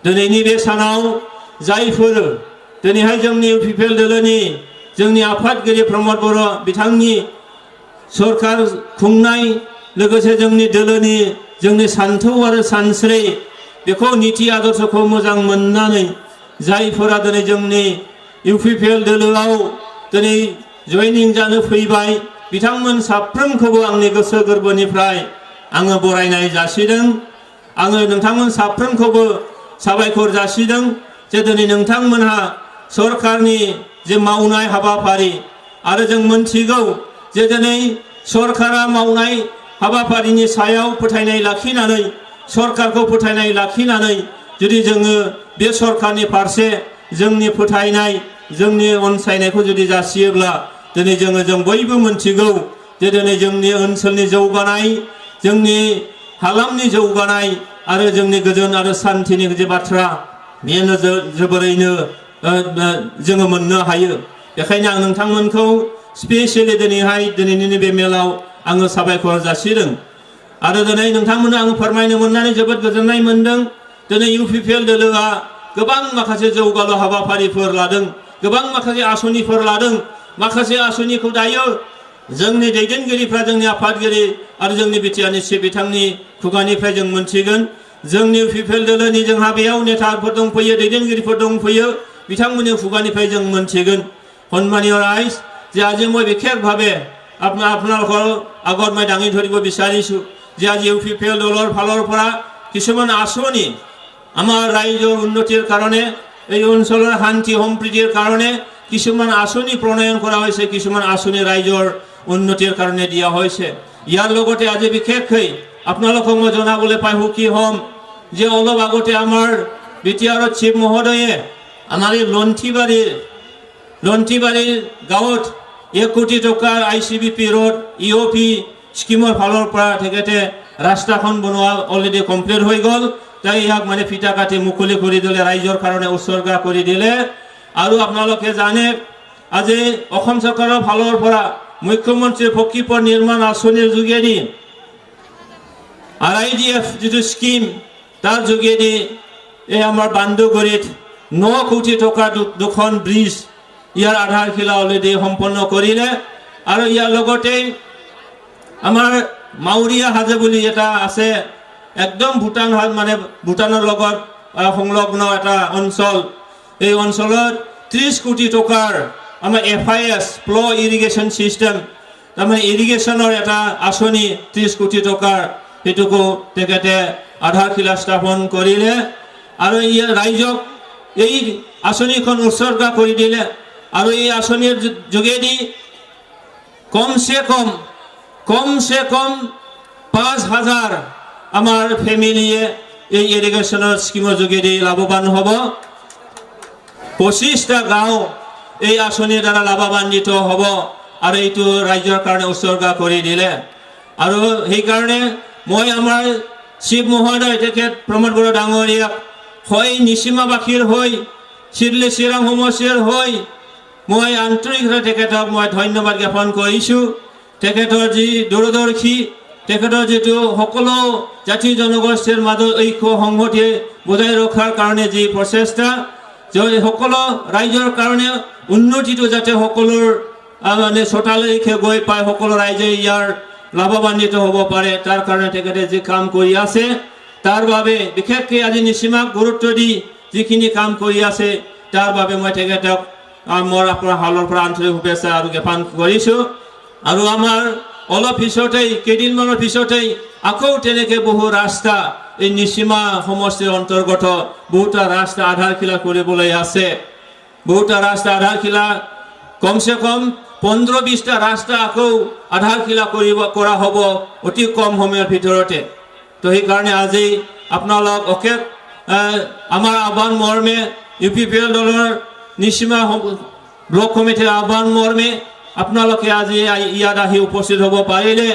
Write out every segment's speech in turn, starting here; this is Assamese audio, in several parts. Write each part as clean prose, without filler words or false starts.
दिनैनि बे सानाव जायफोर दिनैहाय जोंनि इउपिपिएल दोलोनि जोंनि आफादगिरि प्रमद बर' बिथांनि सरकार खुंनाय लोगोसे जोंनि दोलोनि जोंनि सान्थौ आरो सानस्रि बेखौ नीति आदर्शखौ मोजां मोननानै जायफोरा दिनै जोंनि इउपिपिएल दोलोआव दिनै जयनिं जानो फैबाय बिथांमोन साफ्रोमखौबो आंनि गोसो गोरबोनिफ्राय आङो बरायनाय जासिदों। आङो नोंथांमोन साफ्रोमखौबो साबायखर जासिदों जे दिनै नोंथांमोनहा सरकारनि जे मावनाय हाबाफारि आरो जों मोनथिगौ जे दिनै सरकारा मावनाय हाबाफारिनि सायाव फोथायनाय लाखिनानै सरकारखौ फोथायनाय लाखिनानै जुदि जोङो बे सरकारनि फारसे जोंनि फोथायनाय जोंनि अनसायनायखौ जुदि जासियोब्ला दिनै जों बयबो मोनथिगौ जे दिनै जोंनि ओनसोलनि जौगानाय जोंनि हालामनि जौगानाय आरो जोंनि गोजोन आरो सान्थिनि जे बाथ्रा बेनो जोबोरैनो जोङो मोननो हायो। बेखायनो आं नोंथांमोनखौ स्पेसियेलि दिनैनि बे मेलाव आङो साबायखर जासिदों आरो दिनै नोंथांमोननो आं फोरमायनो मोननानै जोबोद गोजोननाय मोनदों। दिनै इउपिपिएल दोलोआ गोबां माखासे जौगालु हाबाफारिफोर लादों, गोबां माखासे आसनिफोर लादों। माखासे आसनिखौ दायो जोंनि दैदेनगिरिफ्रा जोंनि आफादगिरि आरो जोंनि बिटिआरनि चिफ बिथांनि खुगानिफ्राय जों मोनथिगोन। जोंनि इउपिपिएल दोलोनि जोंहा बेयाव नेताफोर दंफैयो, दैदेनगिरिफोर दंफैयो, बिथांमोननि खुगानिफ्राय जों मोनथिगोन। সন্মানীয় ৰাইজ যে আজি মই বিশেষভাৱে আপোনালোকৰ আগত মই দাঙি ধৰিব বিচাৰিছোঁ যে আজি ইউপিপিএল দলৰ ফালৰ পৰা কিছুমান আঁচনি আমাৰ ৰাইজৰ উন্নতিৰ কাৰণে এই অঞ্চলৰ শান্তি সম্প্ৰীতিৰ কাৰণে কিছুমান আঁচনি প্ৰণয়ন কৰা হৈছে, কিছুমান আঁচনি ৰাইজৰ উন্নতিৰ কাৰণে দিয়া হৈছে। ইয়াৰ লগতে আজি বিশেষকৈ আপোনালোকক মই জনাবলৈ পাই সুখী হ'ম যে অলপ আগতে আমাৰ বিটিআৰৰ চিফ মহোদয়ে আমাৰ এই লন্থিবাৰীৰ গাঁৱত 1 কোটি টকাৰ ICBP ৰোড EOP স্কিমৰ ফালৰ পৰা তেখেতে ৰাস্তাখন বনোৱা অলৰেডি কমপ্লিট হৈ গ'ল। তাই ইয়াক মানে ফিটা কাটি মুকলি কৰি দিলে, ৰাইজৰ কাৰণে উৎসৰ্গা কৰি দিলে। আৰু আপোনালোকে জানে আজি অসম চৰকাৰৰ ফালৰ পৰা মুখ্যমন্ত্ৰী পকী পথ নিৰ্মাণ আঁচনিৰ যোগেদি RIDF যিটো স্কিম তাৰ যোগেদি এই আমাৰ বান্দুগুৰিত 9 কোটি টকাৰ দুখন ব্ৰিজ ইয়াৰ আধাৰশিলা অলৰেডি সম্পন্ন কৰিলে। আৰু ইয়াৰ লগতে আমাৰ মাউৰিয়া হাজে বুলি এটা আছে, একদম ভূটান মানে ভূটানৰ লগত সংলগ্ন এটা অঞ্চল। এই অঞ্চলত 30 কোটি টকাৰ আমাৰ FIS ফ্ল ইৰিগেশ্যন চিষ্টেম তাৰমানে ইৰিগেশ্যনৰ এটা আঁচনি 30 কোটি টকাৰ সেইটোকো তেখেতে আধাৰশিলা স্থাপন কৰিলে আৰু ইয়াৰ ৰাইজক এই আঁচনিখন উৎসৰ্গা কৰি দিলে। আৰু এই আঁচনিৰ যোগেদি কমসে কম 5000 আমাৰ ফেমিলিয়ে এই ইৰিগেশ্যনৰ স্কিমৰ যোগেদি লাভৱান হ'ব। 25টা গাঁও এই আঁচনিৰ দ্বাৰা লাভান্বিত হ'ব আৰু এইটো ৰাইজৰ কাৰণে উৎসৰ্গা কৰি দিলে। আৰু সেইকাৰণে মই আমাৰ চিফ মহোদয় তেখেত প্ৰমোদ বড়ো ডাঙৰীয়াক হয় নিসীমাবাসীৰ হৈ চিৰলি চিৰাং সমষ্টিৰ হৈ মই আন্তৰিকভাৱে তেখেতক মই ধন্যবাদ জ্ঞাপন কৰিছোঁ। তেখেতৰ যি দূৰদৰ্শী, তেখেতৰ যিটো সকলো জাতি জনগোষ্ঠীৰ মাজত ঐক্য সংহতি বজাই ৰখাৰ কাৰণে যি প্ৰচেষ্টা, সকলো ৰাইজৰ কাৰণে উন্নতিটো যাতে সকলোৰ মানে চোতালৈকে গৈ পায়, সকলো ৰাইজে ইয়াৰ লাভান্বিত হ'ব পাৰে, তাৰ কাৰণে তেখেতে যি কাম কৰি আছে তাৰ বাবে বিশেষকৈ আজি নিসীমাক গুৰুত্ব দি যিখিনি কাম কৰি আছে তাৰ বাবে মই তেখেতক মোৰ আপোনাৰ হালৰ পৰা আন্তৰিক শুভেচ্ছা আৰু জ্ঞাপন কৰিছোঁ। আৰু আমাৰ অলপ পিছতেই কেইদিনমানৰ পিছতেই আকৌ তেনেকৈ বহু ৰাস্তা এই নিসীমা সমষ্টিৰ অন্তৰ্গত বহুটা ৰাস্তা আধাৰশিলা কৰিবলৈ আছে। বহুটা ৰাস্তা আধাৰশিলা কমসে কম 15-20টা ৰাস্তা আকৌ আধাৰশিলা কৰা হ'ব অতি কম সময়ৰ ভিতৰতে। তো সেইকাৰণে আজি আপোনালোক অশেষ আমাৰ আহ্বান মৰ্মে ইউপিপিএল দলৰ নিসীমা ব্লক কমিটিৰ আহ্বান মৰ্মে আপোনালোকে আজি ইয়াত আহি উপস্থিত হ'ব পাৰিলে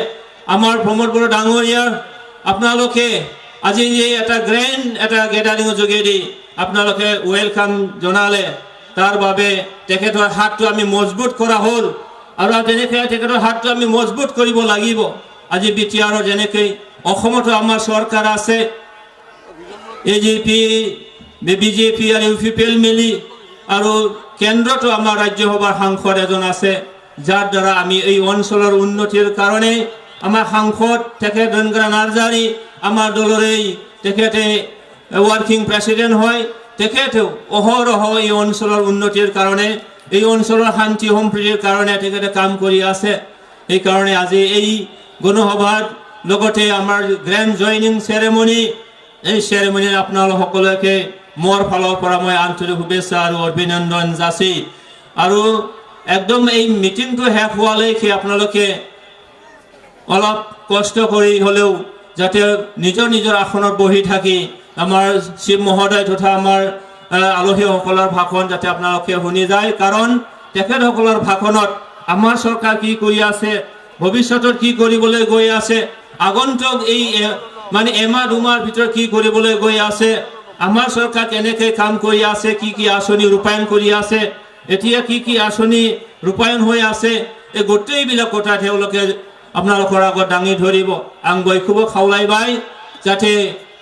আমাৰ প্ৰমোদ বড়ো ডাঙৰীয়াৰ আপোনালোকে আজি এটা গ্ৰেণ্ড এটা গেডাৰিঙৰ যোগেদি আপোনালোকে ৱেলকাম জনালে, তাৰ বাবে তেখেতৰ হাতটো আমি মজবুত কৰা হ'ল। আৰু তেনেকৈ তেখেতৰ হাতটো আমি মজবুত কৰিব লাগিব। আজি বিটিআৰৰ যেনেকৈ অসমতো আমাৰ চৰকাৰ আছে, AGP বিজেপি আৰু ইউপিপিএল মিলি আৰু কেন্দ্ৰতো আমাৰ ৰাজ্যসভাৰ সাংসদ এজন আছে যাৰ দ্বাৰা আমি এই অঞ্চলৰ উন্নতিৰ কাৰণে আমাৰ সাংসদ তেখেত ধনগৰা নাৰ্জাৰী আমাৰ দলৰে তেখেতে ওয়াৰ্কিং প্ৰেসিডেন্ট হয় তেখেতেও অহৰহ এই অঞ্চলৰ উন্নতিৰ কাৰণে এই অঞ্চলৰ শান্তি সম্প্ৰীতিৰ কাৰণে তেখেতে কাম কৰি আছে এই কাৰণে আজি এই গণসভাত লগতে আমাৰ গ্ৰ্যান্ড জয়নিং সেৰেমনি এই সেৰেমনিত আপোনালোক সকলোকে মোৰ ফালৰ পৰা মই আন্তৰিক শুভেচ্ছা আৰু অভিনন্দন যাচি আৰু একদম এই মিটিংটো শেষ হোৱালৈকে আপোনালোকে অলপ কষ্ট কৰি হলেও যাতে নিজৰ নিজৰ আসনত বহি থাকি আমাৰ শিৱ মহোদয় তথা আমাৰ আলহীসকলৰ ভাষণ যাতে আপোনালোকে শুনি যায় কাৰণ তেখেতসকলৰ ভাষণত আমাৰ চৰকাৰ কি কৰি আছে ভৱিষ্যতত কি কৰিবলৈ গৈ আছে আগন্তুক এই মানে এমাহ দুমাহৰ ভিতৰত কি কৰিবলৈ গৈ আছে আমাৰ চৰকাৰ কেনেকৈ কাম কৰি আছে কি আঁচনি ৰূপায়ণ কৰি আছে এতিয়া কি আঁচনি ৰূপায়ণ হৈ আছে এই গোটেইবিলাক কথা তেওঁলোকে আপোনালোকৰ আগত দাঙি ধৰিব आं बयखौबो खावलायबाय जाहाथे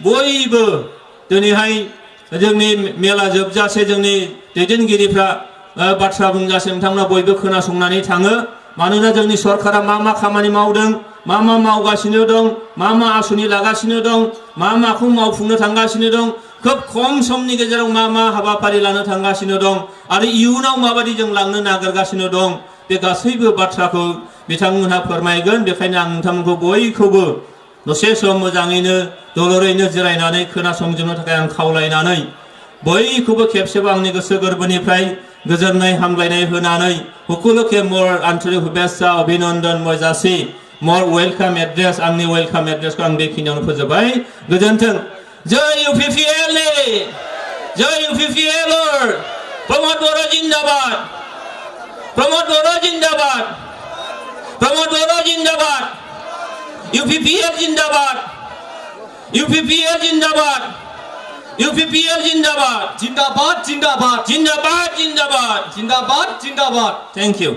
बयबो दिनैहाय जोंनि मेला जोबजासे जोंनि दैदेनगिरिफ्रा बाथ्रा बुंजासे नोंथांमोना बयबो खोनासंनानै थाङो मानोना जोंनि सरकारा मा खामानि मावदों मा मावगासिनो दं मा आसनि लागासिनो दं माखौ मावफुंनो थांगासिनो दं खोब खम समनि गेजेराव मा हाबाफारि लानो थांगासिनो दं आरो इयुनाव माबायदि जों लांनो नागिरगासिनो दं बे गासैबो बाथ्राखौ बिथांमोनहा फोरमायगोन बेखायनो आं नोंथांमोनखौ बयखौबो दसे सम मोजाङैनो दलरैनो जिरायनानै खोनासंजोबनो थाखाय आं खावलायनानै बयखौबो खेबसेबो आंनि गोसो गोरबोनिफ्राय गोजोननाय हामलायनाय होनानै সকলোকে মোৰ আন্তৰিক শুভেচ্ছা অভিনন্দন মই যাচি মোৰ ওয়েলকাম এড্ৰেছ आंनि वेलकाम एड्रेसखौ आं बेखिनियावनो फोजोबबाय गोजोन्थों जय इउपिपिएल जय इउपिपिएल प्रमोद बर' जिंदाबाद प्रमोद बर' जिंदाबाद प्रमोद बर' जिंदाबाद यूपीपीएल जिंदाबाद यूपीपीएल जिंदाबाद यूपीपीएल जिंदाबाद जिंदाबाद जिंदाबाद जिंदाबाद जिंदाबाद जिंदाबाद जिंदाबाद थैंक यू